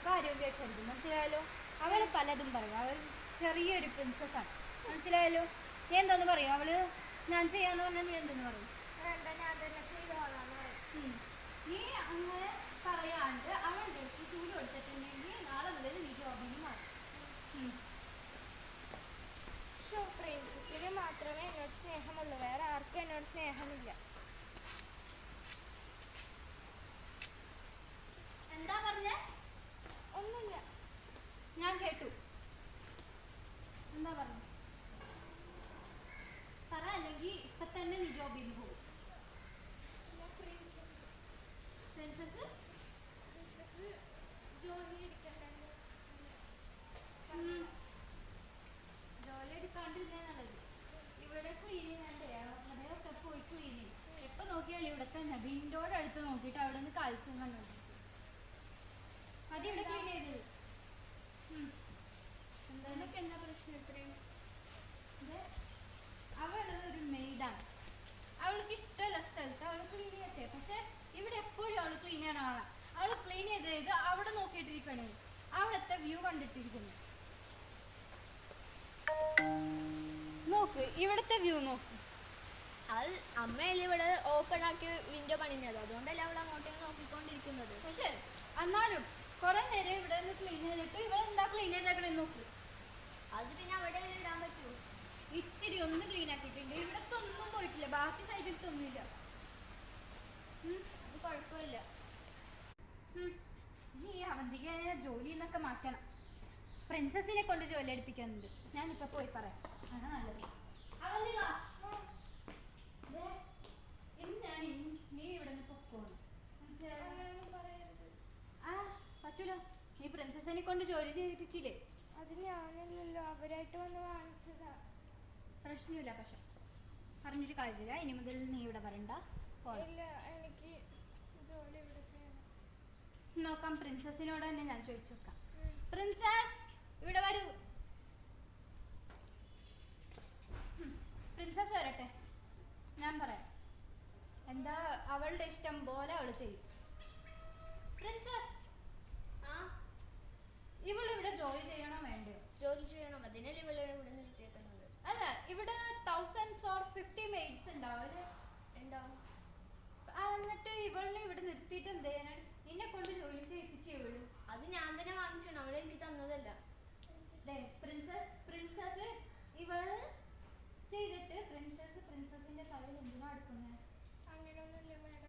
കാര്യമൊക്കെ ആയിരിക്കും, മനസ്സിലായാലോ? അവൾ പലതും പറയും, അവൾ ചെറിയൊരു പ്രിൻസസ്സാണ്, മനസ്സിലായാലോ? നീ എന്തോന്ന് പറയും? അവള് ഞാൻ ചെയ്യാന്ന് പറഞ്ഞാൽ നീ എന്തെന്ന് പറയും? നീ അങ്ങനെ പറയാണ്ട് അവളുടെ അടുത്ത് ചൂട് കൊടുത്തിട്ടുണ്ടെങ്കിൽ നാളെ മുതൽ നീ ജോബിന് മാറും. പ്രിൻസസിന് മാത്രമേ എന്നോട് സ്നേഹമുള്ളൂ, വേറെ ആർക്കും എന്നോട് സ്നേഹമില്ല. എന്താ പറഞ്ഞേ? ഒന്നുമില്ല, ഞാൻ കേട്ടു. എന്താ പറഞ്ഞു പറ, അല്ലെങ്കിൽ ഇപ്പൊ തന്നെ നീ ജോബിന് പോകും. പ്രിൻസസ് ജോലി എടുക്കാണ്ടിരുന്നേ നല്ലത്. ഇവിടെ ക്ലീൻ ചെയ്യണ്ടേ, അവിടെയൊക്കെ പോയി ക്ലീൻ ചെയ്യും. എപ്പൊ നോക്കിയാലും ഇവിടെ തന്നെ വിൻഡോയുടെ അടുത്ത് നോക്കിയിട്ട് അവിടെ നിന്ന് കാഴ്ചയും കണ്ടോണ്ടിരിക്കും. അത് ഇവിടെ ക്ലീൻ ചെയ്തത്. എന്തായാലും എന്താ പ്രശ്നം? ഇത്രയും അവള് ഒരു മെയ്ഡാണ്, അവൾക്ക് ഇഷ്ടമല്ല സ്ഥലത്ത് അവള് ക്ലീൻ ചെയ്യട്ടെ. പക്ഷെ ഇവിടെ എപ്പോഴും അവള് ക്ലീൻ ചെയ്യണ ആളാണ്. അവള് ക്ലീൻ ചെയ്ത് അവിടെ നോക്കിയിട്ടിരിക്കണേ, അവിടുത്തെ വ്യൂ കണ്ടിട്ടിരിക്കുന്നു. നോക്ക്, ഇവിടുത്തെ വ്യൂ നോക്ക്. അത് അമ്മയല്ലേ ഇവിടെ ഓപ്പൺ ആക്കി വിൻഡോ പണിഞ്ഞത്, അതുകൊണ്ടല്ലേ അവൾ അങ്ങോട്ടേക്ക് നോക്കിക്കൊണ്ടിരിക്കുന്നത്. പക്ഷെ എന്നാലും കുറെ നേരം ഇവിടെ നിന്ന് ക്ലീൻ ചെയ്തിട്ട് ഇവിടെ എന്താ ക്ലീൻ ചെയ്തേക്കണേ നോക്ക്. അത് പിന്നെ അവിടെ ഇടാൻ പറ്റുമോ? ഇച്ചിരി ഒന്ന് ക്ലീൻ ആക്കിയിട്ടുണ്ട്, ഇവിടത്തെ ഒന്നും പോയിട്ടില്ല, ബാക്കി സൈഡിലത്തെ ഒന്നുമില്ല. അത് കുഴപ്പമില്ല. ഈ അവന്തിക ജോലി എന്നൊക്കെ മാറ്റണം. പ്രിൻസസിനെ കൊണ്ട് ജോലി എടുപ്പിക്കുന്നുണ്ട്, ഞാനിപ്പോ പോയി പറയാം. അതാണ് നല്ലത്. അവന്തിക, നീ ഇവിടെ നിന്ന് പൊക്കോണം, ആ പറ്റൂല. നീ പ്രിൻസസിനെ കൊണ്ട് ജോലി ചെയ്യിപ്പിച്ചില്ലേ? അത് ഞാനല്ലല്ലോ, അവരായിട്ട് വന്ന് വാങ്ങിച്ചതാ. പ്രശ്നമില്ല, പക്ഷെ പറഞ്ഞിട്ട് കാര്യമില്ല. ഇനി മുതൽ നീ ഇവിടെ വരണ്ട. ഇല്ല, എനിക്ക് ജോലി ഇവിടെ ചെയ്യണം. നോക്കാം, പ്രിൻസസിനോട് തന്നെ ഞാൻ ചോദിച്ചു നോക്കാം. പ്രിൻസസ് ഇവിടെ വരൂ. പ്രിൻസസ് വരട്ടെ, ഞാൻ പറയാം. എന്താ അവളുടെ ഇഷ്ടം പോലെ അവള് ചെയ്യും. പ്രിൻസസ്, ഇവളിവിടെ ജോലി ചെയ്യണോ വേണ്ടയോ? ജോലി ചെയ്യണം, അതിനല്ലേ ഇവിടെ നിർത്തിയേക്കുന്നത്. അല്ല, ഇവിടെ 1000 or 50 മെയ്ഡ്സ് ഉണ്ടാവും. ഉണ്ടാവും.